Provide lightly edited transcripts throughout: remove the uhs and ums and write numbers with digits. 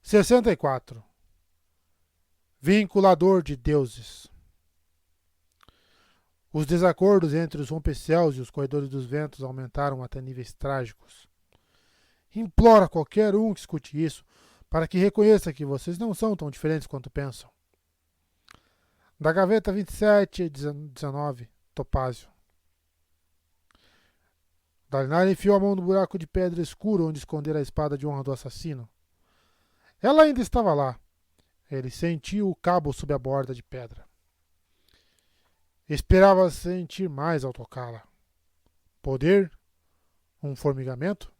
64. Vinculador de deuses. Os desacordos entre os rompecéus e os corredores dos ventos aumentaram até níveis trágicos. Imploro a qualquer um que escute isso para que reconheça que vocês não são tão diferentes quanto pensam. Da gaveta 27 e 19, Topázio. Dalinar enfiou a mão no buraco de pedra escuro onde escondera a espada de honra do assassino. Ela ainda estava lá. Ele sentiu o cabo sob a borda de pedra. Esperava sentir mais ao tocá-la. Poder? Um formigamento?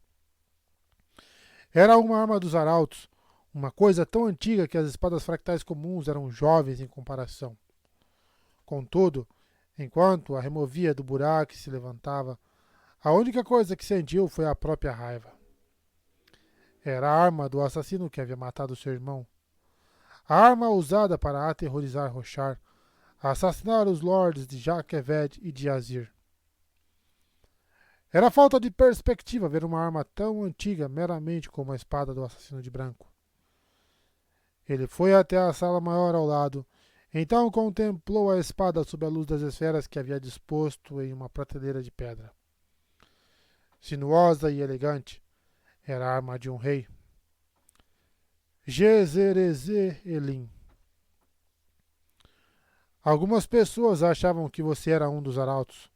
Era uma arma dos arautos, uma coisa tão antiga que as espadas fractais comuns eram jovens em comparação. Contudo, enquanto a removia do buraco e se levantava, a única coisa que sentiu foi a própria raiva. Era a arma do assassino que havia matado seu irmão. A arma usada para aterrorizar Rochar, assassinar os lords de Jaqueved e de Azir. Era falta de perspectiva ver uma arma tão antiga meramente como a espada do assassino de branco. Ele foi até a sala maior ao lado, então contemplou a espada sob a luz das esferas que havia disposto em uma prateleira de pedra. Sinuosa e elegante, era a arma de um rei. Gezereze Elim. Algumas pessoas achavam que você era um dos arautos,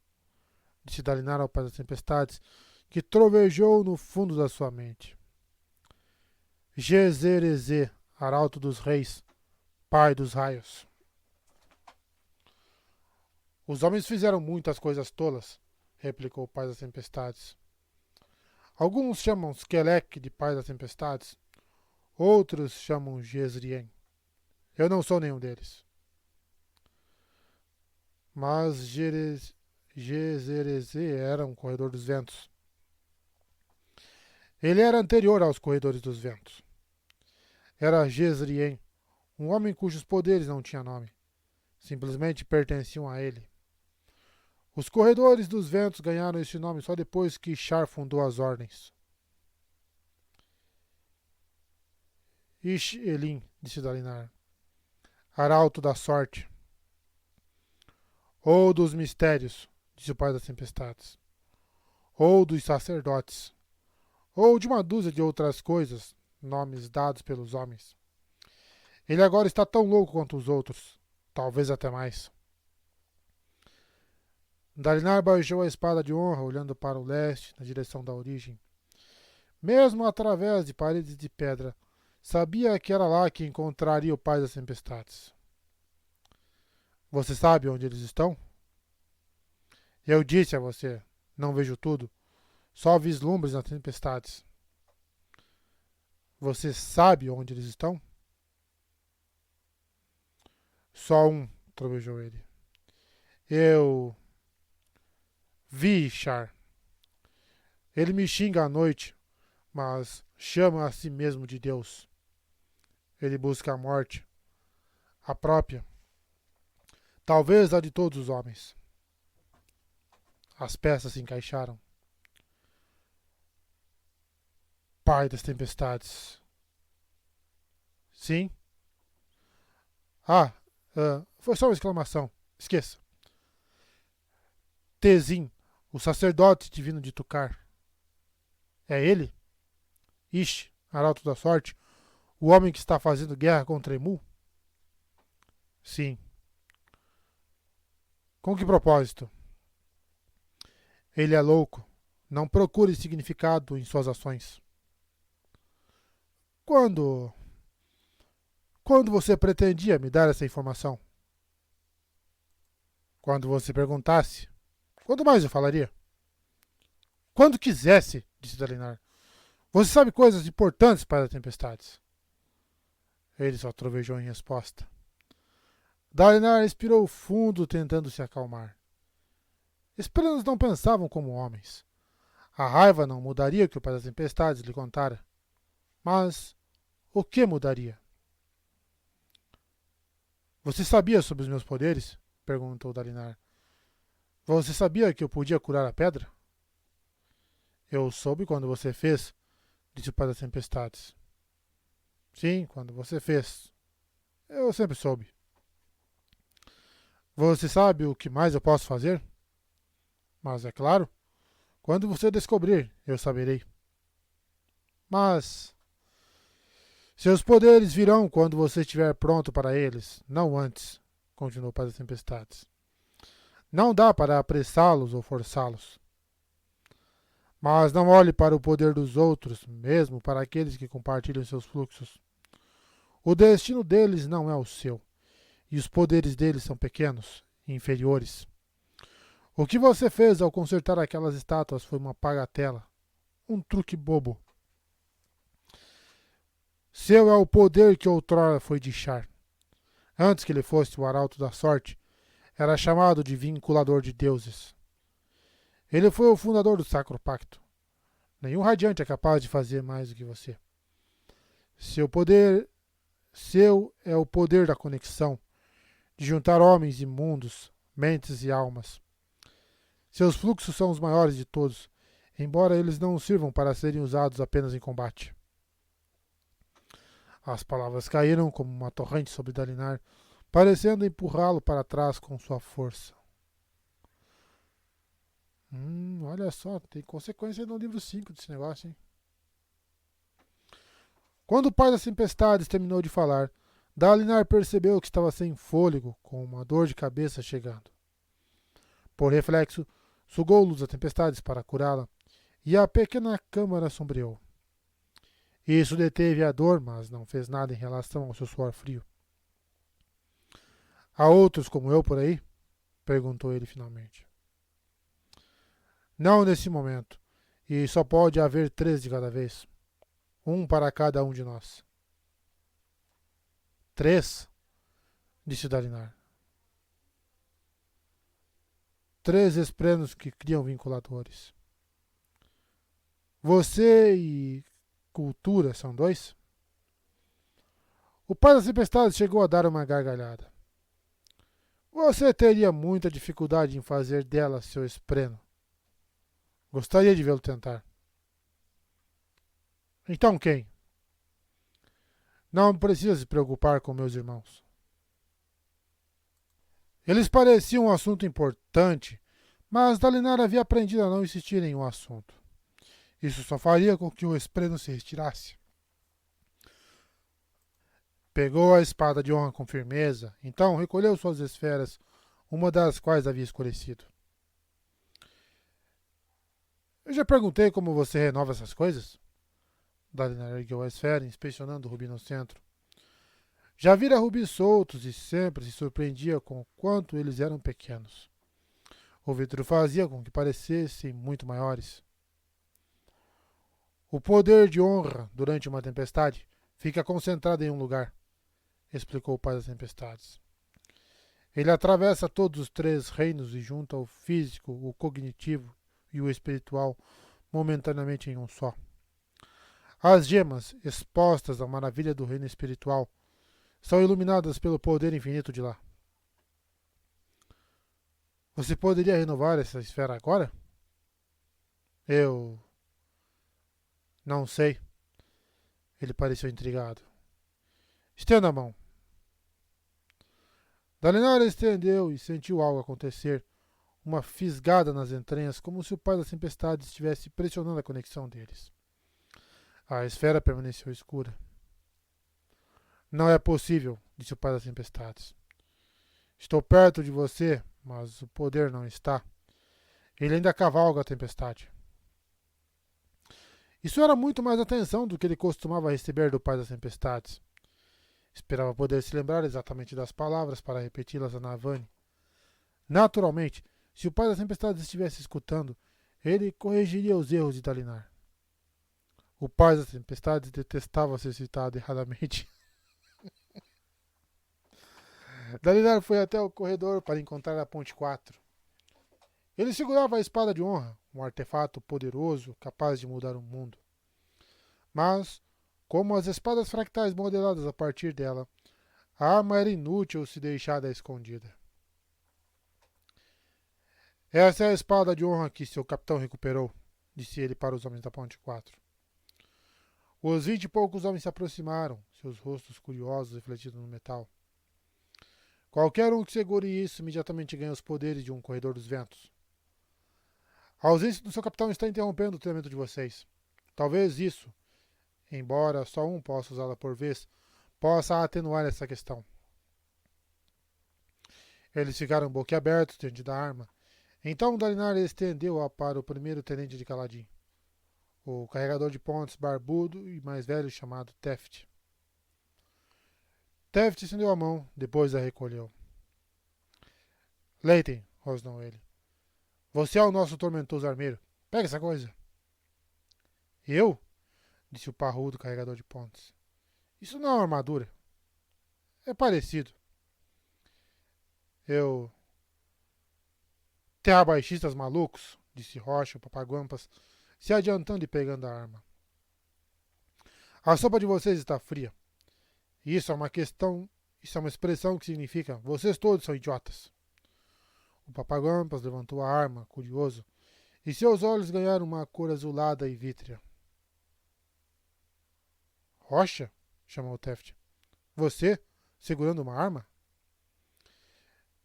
disse Dalinar ao pai das tempestades, que trovejou no fundo da sua mente. Gezereze, arauto dos reis, pai dos raios. Os homens fizeram muitas coisas tolas, replicou o pai das tempestades. Alguns chamam Skelek de pai das tempestades, outros chamam Jezrien. Eu não sou nenhum deles. Mas Gezereze era um corredor dos ventos. Ele era anterior aos corredores dos ventos. Era Jezrien, um homem cujos poderes não tinham nome. Simplesmente pertenciam a ele. Os corredores dos ventos ganharam esse nome só depois que Shar fundou as ordens. Ish Elim, disse Dalinar. Arauto da sorte. Ou dos mistérios, disse o pai das tempestades. Ou dos sacerdotes. Ou de uma dúzia de outras coisas, nomes dados pelos homens. Ele agora está tão louco quanto os outros, talvez até mais. Dalinar baixou a espada de honra, olhando para o leste, na direção da origem. Mesmo através de paredes de pedra, sabia que era lá que encontraria o pai das tempestades. Você sabe onde eles estão? Eu disse a você, não vejo tudo, só vislumbres nas tempestades. Você sabe onde eles estão? Só um, trovejou ele. Eu vi Shar. Ele me xinga à noite, mas chama a si mesmo de Deus. Ele busca a morte, a própria, talvez a de todos os homens. As peças se encaixaram. Pai das tempestades. Sim? Foi só uma exclamação. Esqueça. Tezin, o sacerdote divino de Tukar. É ele? Ish, arauto da sorte, o homem que está fazendo guerra contra Emu? Sim. Com que propósito? Ele é louco. Não procure significado em suas ações. Quando você pretendia me dar essa informação? Quando você perguntasse. Quando mais eu falaria? Quando quisesse, disse Dalinar. Você sabe coisas importantes para as tempestades. Ele só trovejou em resposta. Dalinar expirou fundo, tentando se acalmar. Esperanos não pensavam como homens. A raiva não mudaria o que o pai das tempestades lhe contara. Mas o que mudaria? Você sabia sobre os meus poderes? Perguntou Dalinar. Você sabia que eu podia curar a pedra? Eu soube quando você fez, disse o pai das tempestades. Sim, quando você fez. Eu sempre soube. Você sabe o que mais eu posso fazer? Mas é claro, quando você descobrir, eu saberei. Mas seus poderes virão quando você estiver pronto para eles, não antes, continuou para as tempestades. Não dá para apressá-los ou forçá-los. Mas não olhe para o poder dos outros, mesmo para aqueles que compartilham seus fluxos. O destino deles não é o seu, e os poderes deles são pequenos e inferiores. O que você fez ao consertar aquelas estátuas foi uma bagatela, um truque bobo. Seu é o poder que outrora foi de Char. Antes que ele fosse o arauto da sorte, era chamado de vinculador de deuses. Ele foi o fundador do Sacro Pacto. Nenhum radiante é capaz de fazer mais do que você. Seu é o poder da conexão, de juntar homens e mundos, mentes e almas. Seus fluxos são os maiores de todos, embora eles não sirvam para serem usados apenas em combate. As palavras caíram como uma torrente sobre Dalinar, parecendo empurrá-lo para trás com sua força. Olha só, tem consequência no livro 5 desse negócio, hein? Quando o pai das tempestades terminou de falar, Dalinar percebeu que estava sem fôlego, com uma dor de cabeça chegando. Por reflexo, sugou luz das tempestades para curá-la, e a pequena câmara sombreou. Isso deteve a dor, mas não fez nada em relação ao seu suor frio. Há outros como eu por aí? Perguntou ele finalmente. Não nesse momento, e só pode haver 3 de cada vez. Um para cada um de nós. 3? Disse Dalinar. 3 esprenos que criam vinculadores. Você e Cultura são 2? O pai das tempestades chegou a dar uma gargalhada. Você teria muita dificuldade em fazer dela seu espreno. Gostaria de vê-lo tentar. Então quem? Não precisa se preocupar com meus irmãos. Eles pareciam um assunto importante, mas Dalinar havia aprendido a não insistir em um assunto. Isso só faria com que o espreno se retirasse. Pegou a espada de honra com firmeza, então recolheu suas esferas, uma das quais havia escurecido. Eu já perguntei como você renova essas coisas? Dalinar ergueu a esfera, inspecionando o rubi no centro. Já vira rubis soltos e sempre se surpreendia com o quanto eles eram pequenos. O vidro fazia com que parecessem muito maiores. O poder de honra durante uma tempestade fica concentrado em um lugar, explicou o pai das tempestades. Ele atravessa todos os 3 reinos e junta o físico, o cognitivo e o espiritual momentaneamente em um só. As gemas, expostas à maravilha do reino espiritual, são iluminadas pelo poder infinito de lá. Você poderia renovar essa esfera agora? Eu não sei. Ele pareceu intrigado. Estenda a mão. Dalinar estendeu e sentiu algo acontecer, uma fisgada nas entranhas, como se o pai das tempestades estivesse pressionando a conexão deles. A esfera permaneceu escura. Não é possível, disse o pai das tempestades. Estou perto de você, mas o poder não está. Ele ainda cavalga a tempestade. Isso era muito mais atenção do que ele costumava receber do pai das tempestades. Esperava poder se lembrar exatamente das palavras para repeti-las a Navani. Naturalmente, se o pai das tempestades estivesse escutando, ele corrigiria os erros de Dalinar. O pai das tempestades detestava ser citado erradamente. Dalinar foi até o corredor para encontrar a ponte 4. Ele segurava a espada de honra, um artefato poderoso capaz de mudar o mundo. Mas, como as espadas fractais modeladas a partir dela, a arma era inútil se deixada escondida. Essa é a espada de honra que seu capitão recuperou, disse ele para os homens da ponte 4. Os 20 e poucos homens se aproximaram, seus rostos curiosos refletidos no metal. Qualquer um que segure isso imediatamente ganha os poderes de um corredor dos ventos. A ausência do seu capitão está interrompendo o treinamento de vocês. Talvez isso, embora só um possa usá-la por vez, possa atenuar essa questão. Eles ficaram boquiabertos diante da arma. Então Dalinar estendeu-a para o primeiro tenente de Caladim, o carregador de pontes barbudo e mais velho chamado Teft. Teft estendeu a mão, depois a recolheu. Leiten, rosnou ele. Você é o nosso tormentoso armeiro. Pega essa coisa. Eu? Disse o parrudo carregador de pontes. Isso não é uma armadura. É parecido. Eu... Terrabaixistas malucos, disse Rocha, o Papaguampas, se adiantando e pegando a arma. A sopa de vocês está fria. Isso é uma questão... Isso é uma expressão que significa vocês todos são idiotas. O Papaguampas levantou a arma, curioso, e seus olhos ganharam uma cor azulada e vítrea. Rocha? Chamou Teft. Você? Segurando uma arma?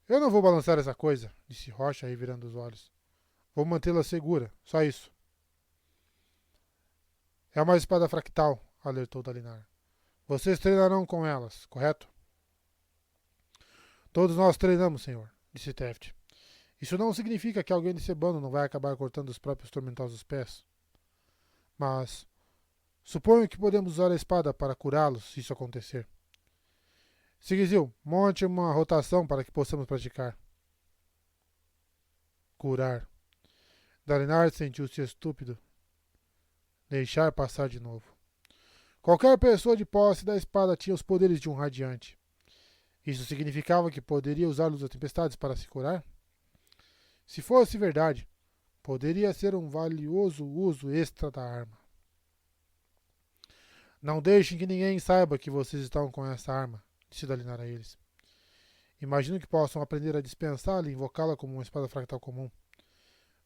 Eu não vou balançar essa coisa, disse Rocha, revirando os olhos. Vou mantê-la segura, só isso. É uma espada fractal, alertou Dalinar. Vocês treinarão com elas, correto? Todos nós treinamos, senhor, disse Teft. Isso não significa que alguém desse bando não vai acabar cortando os próprios tormentosos pés. Mas suponho que podemos usar a espada para curá-los, se isso acontecer. Sigizil, monte uma rotação para que possamos praticar. Curar. Dalinar sentiu-se estúpido. Deixar passar de novo. Qualquer pessoa de posse da espada tinha os poderes de um radiante. Isso significava que poderia usar luz das tempestades para se curar? Se fosse verdade, poderia ser um valioso uso extra da arma. Não deixem que ninguém saiba que vocês estão com essa arma, disse Dalinar a eles. Imagino que possam aprender a dispensá-la e invocá-la como uma espada fractal comum.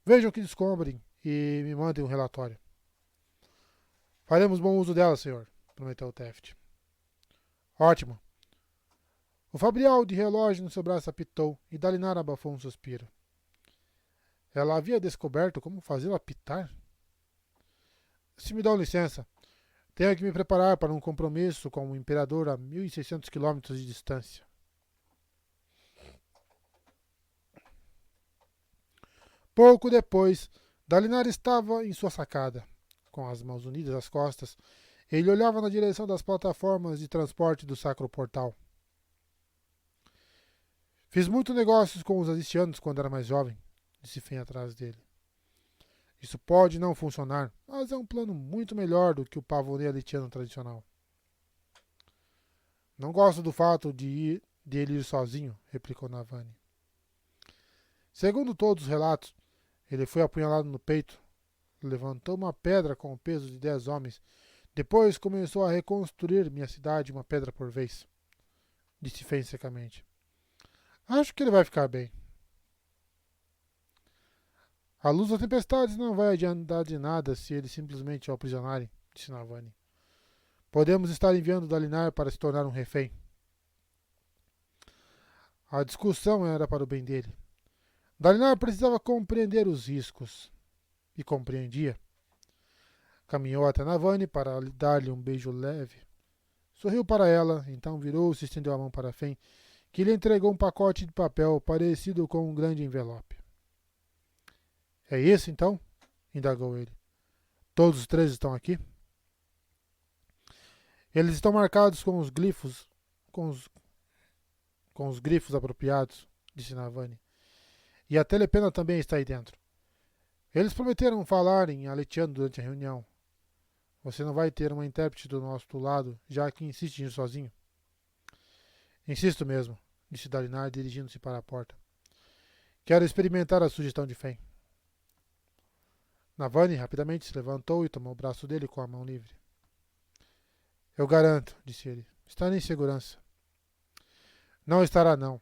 Vejam que descobrem e me mandem um relatório. Faremos bom uso dela, senhor, prometeu Teft. Ótimo. O fabrial de relógio no seu braço apitou e Dalinar abafou um suspiro. Ela havia descoberto como fazê-lo apitar? Se me dão licença, tenho que me preparar para um compromisso com o imperador a 1.600 quilômetros de distância. Pouco depois, Dalinar estava em sua sacada. Com as mãos unidas às costas, ele olhava na direção das plataformas de transporte do Sacro Portal. Fiz muitos negócios com os Azistianos quando era mais jovem, disse Fen atrás dele. Isso pode não funcionar, mas é um plano muito melhor do que o pavoneio alitiano tradicional. Não gosto do fato de ele ir sozinho, replicou Navani. Segundo todos os relatos, ele foi apunhalado no peito, levantou uma pedra com o peso de 10 homens, depois começou a reconstruir minha cidade uma pedra por vez, disse Fen secamente. Acho que ele vai ficar bem. A luz das tempestades não vai adiantar de nada se eles simplesmente o aprisionarem, disse Navani. Podemos estar enviando Dalinar para se tornar um refém. A discussão era para o bem dele. Dalinar precisava compreender os riscos. E compreendia. Caminhou até Navani para dar-lhe um beijo leve. Sorriu para ela, então virou-se e estendeu a mão para Fen, que lhe entregou um pacote de papel parecido com um grande envelope. É isso, então? Indagou ele. Todos os 3 estão aqui? Eles estão marcados com os glifos, com os grifos apropriados, disse Navani. E a telepena também está aí dentro. Eles prometeram falar em aletiano durante a reunião. Você não vai ter uma intérprete do nosso lado, já que insiste em ir sozinho? Insisto mesmo, disse Dalinar, dirigindo-se para a porta. Quero experimentar a sugestão de Fen. Navani rapidamente se levantou e tomou o braço dele com a mão livre. Eu garanto, disse ele, está em segurança. Não estará, não.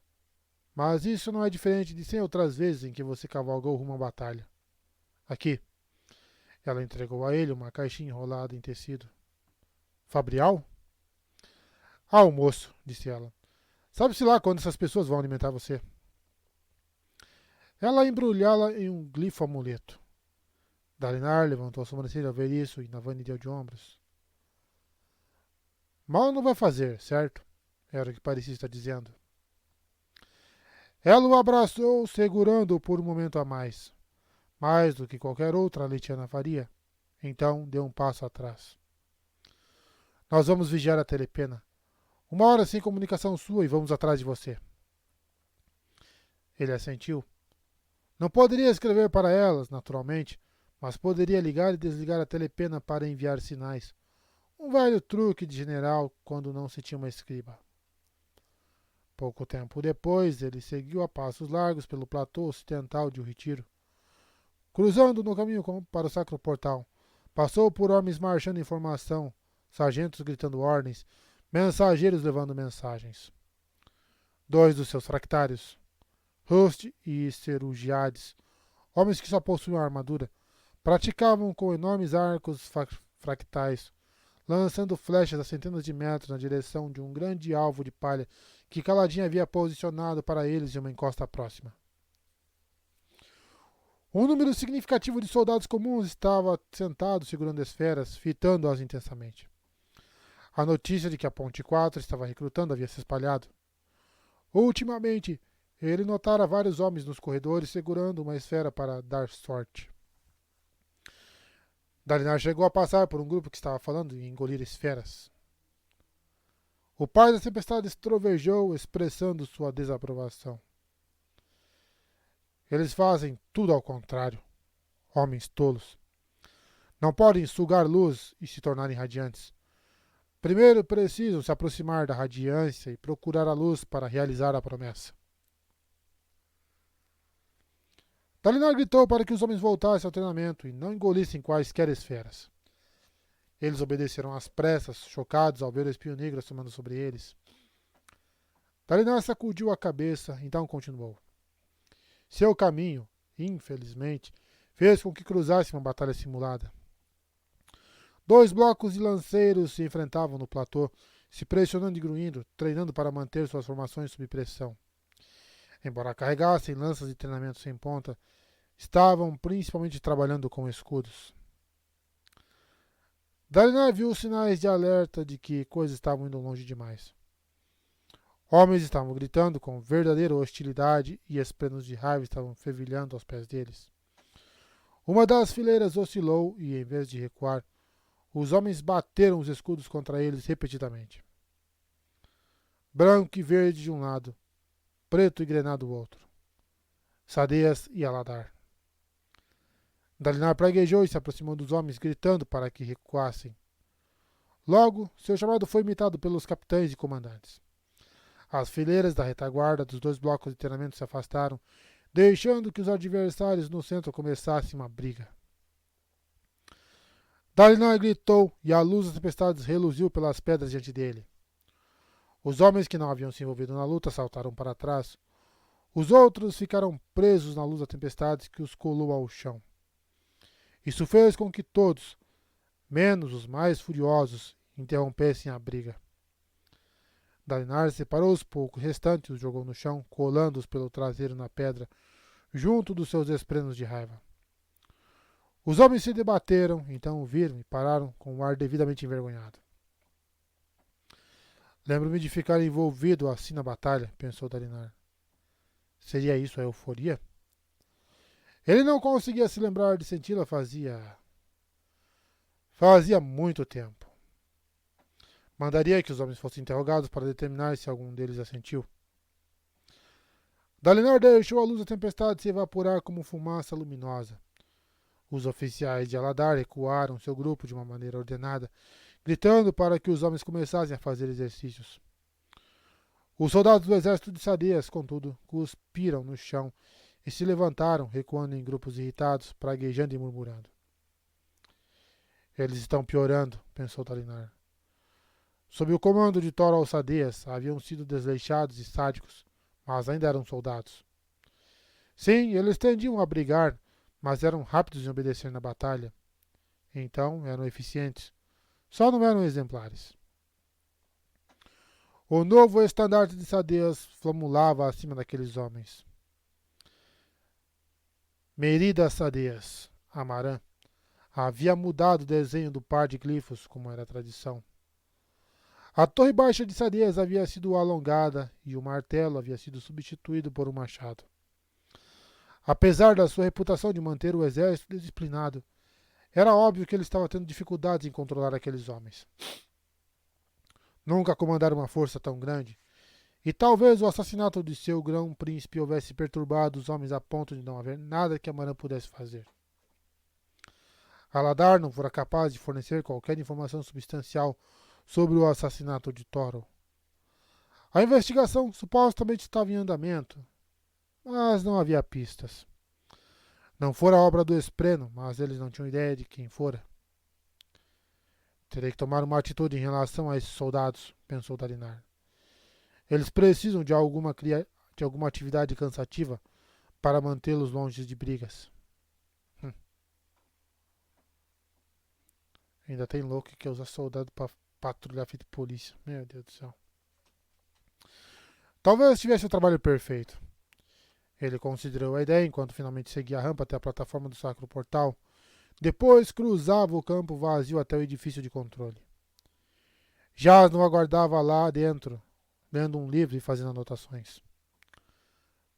Mas isso não é diferente de 100 outras vezes em que você cavalgou rumo à batalha. Aqui. Ela entregou a ele uma caixinha enrolada em tecido. Fabrial? Ah, o moço, disse ela. Sabe-se lá quando essas pessoas vão alimentar você. Ela embrulhá-la em um glifo amuleto. Dalinar levantou a sobrancelha ao ver isso e Navani deu de ombros. Mal não vai fazer, certo? Era o que parecia estar dizendo. Ela o abraçou, segurando-o por um momento a mais do que qualquer outra Letiana faria. Então deu um passo atrás. Nós vamos vigiar a Telepena. 1 hora sem comunicação sua e vamos atrás de você. Ele assentiu. Não poderia escrever para elas, naturalmente, mas poderia ligar e desligar a Telepena para enviar sinais. Um velho truque de general quando não se tinha uma escriba. Pouco tempo depois, ele seguiu a passos largos pelo platô ocidental de O Retiro. Cruzando no caminho para o Sacro Portal, passou por homens marchando informação, sargentos gritando ordens, mensageiros levando mensagens. 2 dos seus fractários, Rust e Cerugiades, homens que só possuíam armadura, praticavam com enormes arcos fractais, lançando flechas a centenas de metros na direção de um grande alvo de palha que Kaladin havia posicionado para eles em uma encosta próxima. Um número significativo de soldados comuns estava sentado segurando esferas, fitando-as intensamente. A notícia de que a Ponte 4 estava recrutando havia se espalhado. Ultimamente, ele notara vários homens nos corredores segurando uma esfera para dar sorte. Dalinar chegou a passar por um grupo que estava falando em engolir esferas. O pai da tempestade trovejou, expressando sua desaprovação. Eles fazem tudo ao contrário. Homens tolos. Não podem sugar luz e se tornarem radiantes. Primeiro precisam se aproximar da radiância e procurar a luz para realizar a promessa. Dalinar gritou para que os homens voltassem ao treinamento e não engolissem quaisquer esferas. Eles obedeceram às pressas, chocados ao ver o espinho negro assomando sobre eles. Dalinar sacudiu a cabeça, então continuou. Seu caminho, infelizmente, fez com que cruzasse uma batalha simulada. 2 blocos de lanceiros se enfrentavam no platô, se pressionando e grunhindo, treinando para manter suas formações sob pressão. Embora carregassem lanças de treinamento sem ponta, estavam principalmente trabalhando com escudos. Dalinar viu sinais de alerta de que coisas estavam indo longe demais. Homens estavam gritando com verdadeira hostilidade e esprenos de raiva estavam fervilhando aos pés deles. Uma das fileiras oscilou e, em vez de recuar, os homens bateram os escudos contra eles repetidamente. Branco e verde de um lado, preto e grenado do outro. Sadeias e Aladar. Dalinar praguejou e se aproximou dos homens, gritando para que recuassem. Logo, seu chamado foi imitado pelos capitães e comandantes. As fileiras da retaguarda dos 2 blocos de treinamento se afastaram, deixando que os adversários no centro começassem uma briga. Dalinar gritou e a luz das tempestades reluziu pelas pedras diante dele. Os homens que não haviam se envolvido na luta saltaram para trás. Os outros ficaram presos na luz da tempestade que os colou ao chão. Isso fez com que todos, menos os mais furiosos, interrompessem a briga. Dalinar separou os poucos restantes e os jogou no chão, colando-os pelo traseiro na pedra, junto dos seus esprenos de raiva. Os homens se debateram, então o viram e pararam com um ar devidamente envergonhado. Lembro-me de ficar envolvido assim na batalha, pensou Dalinar. Seria isso a euforia? Ele não conseguia se lembrar de senti-la fazia muito tempo. Mandaria que os homens fossem interrogados para determinar se algum deles assentiu. Dalinar deixou a luz da tempestade se evaporar como fumaça luminosa. Os oficiais de Aladar recuaram seu grupo de uma maneira ordenada, gritando para que os homens começassem a fazer exercícios. Os soldados do exército de Sadeias, contudo, cuspiram no chão e se levantaram, recuando em grupos irritados, praguejando e murmurando. Eles estão piorando, pensou Dalinar. Sob o comando de Thor Alçadeias, haviam sido desleixados e sádicos, mas ainda eram soldados. Sim, eles tendiam a brigar, mas eram rápidos em obedecer na batalha. Então eram eficientes. Só não eram exemplares. O novo estandarte de Sadeas flamulava acima daqueles homens. Merida Sadeas, Amarã, havia mudado o desenho do par de glifos, como era a tradição. A torre baixa de Sadeas havia sido alongada e o martelo havia sido substituído por um machado. Apesar da sua reputação de manter o exército disciplinado, era óbvio que ele estava tendo dificuldades em controlar aqueles homens. Nunca comandara uma força tão grande, e talvez o assassinato de seu grão-príncipe houvesse perturbado os homens a ponto de não haver nada que Amarã pudesse fazer. Aladar não fora capaz de fornecer qualquer informação substancial sobre o assassinato de Toro. A investigação supostamente estava em andamento, mas não havia pistas. Não fora obra do Espreno, mas eles não tinham ideia de quem fora. Terei que tomar uma atitude em relação a esses soldados, pensou Dalinar. Eles precisam de alguma atividade cansativa para mantê-los longe de brigas. Ainda tem louco que usa soldado para patrulhar feito polícia. Meu Deus do céu. Talvez tivesse o trabalho perfeito. Ele considerou a ideia enquanto finalmente seguia a rampa até a plataforma do Sacro Portal. Depois cruzava o campo vazio até o edifício de controle. Jasno aguardava lá dentro, lendo um livro e fazendo anotações.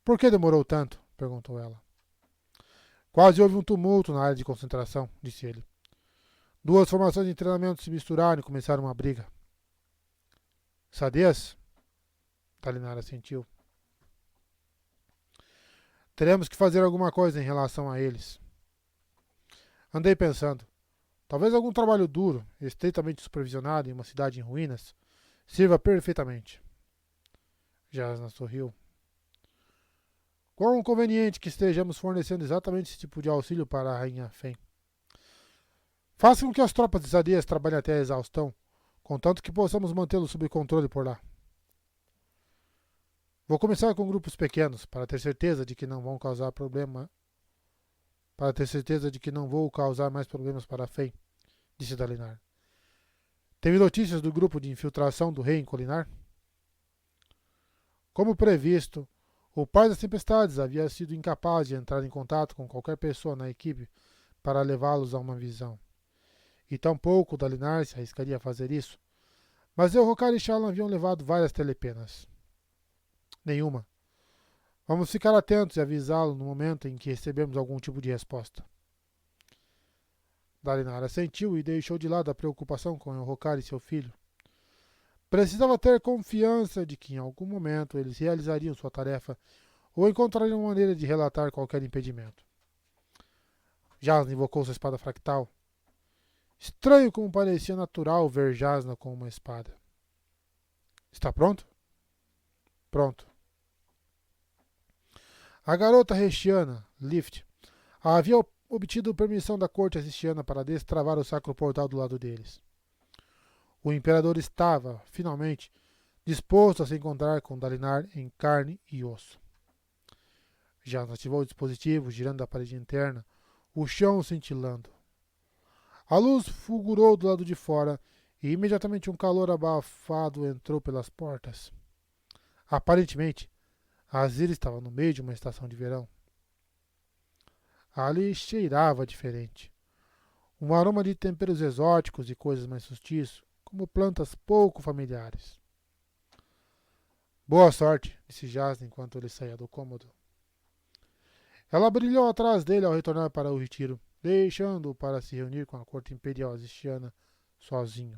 Por que demorou tanto? Perguntou ela. Quase houve um tumulto na área de concentração, disse ele. Duas formações de treinamento se misturaram e começaram uma briga. Sadeas? Dalinar assentiu. Teremos que fazer alguma coisa em relação a eles. Andei pensando. Talvez algum trabalho duro, estreitamente supervisionado em uma cidade em ruínas, sirva perfeitamente. Jasna sorriu. Quão conveniente que estejamos fornecendo exatamente esse tipo de auxílio para a Rainha Fen. Faça com que as tropas de Sadeas trabalhem até a exaustão, contanto que possamos mantê-los sob controle por lá. Vou começar com grupos pequenos, para ter certeza de que não vão causar problema. Para ter certeza de que não vou causar mais problemas para a Fen, disse Dalinar. Teve notícias do grupo de infiltração do rei em Kholinar? Como previsto, o pai das tempestades havia sido incapaz de entrar em contato com qualquer pessoa na equipe para levá-los a uma visão. E tampouco Dalinar se arriscaria a fazer isso. Mas Elhokar e Shallan haviam levado várias telepenas. Nenhuma. Vamos ficar atentos e avisá-lo no momento em que recebermos algum tipo de resposta. Dalinar assentiu e deixou de lado a preocupação com Elhokar e seu filho. Precisava ter confiança de que em algum momento eles realizariam sua tarefa ou encontrariam uma maneira de relatar qualquer impedimento. Jasna invocou sua espada fractal. Estranho como parecia natural ver Jasna com uma espada. Está pronto? Pronto. A garota Rechiana, Lift, havia obtido permissão da corte assistiana para destravar o sacro portal do lado deles. O imperador estava, finalmente, disposto a se encontrar com Dalinar em carne e osso. Jasna ativou o dispositivo, girando a parede interna, o chão cintilando. A luz fulgurou do lado de fora e imediatamente um calor abafado entrou pelas portas. Aparentemente, Azir estava no meio de uma estação de verão. Ali cheirava diferente. Um aroma de temperos exóticos e coisas mais sutis, como plantas pouco familiares. Boa sorte, disse Jasna enquanto ele saía do cômodo. Ela brilhou atrás dele ao retornar para o retiro, deixando-o para se reunir com a corte imperial azistiana sozinho.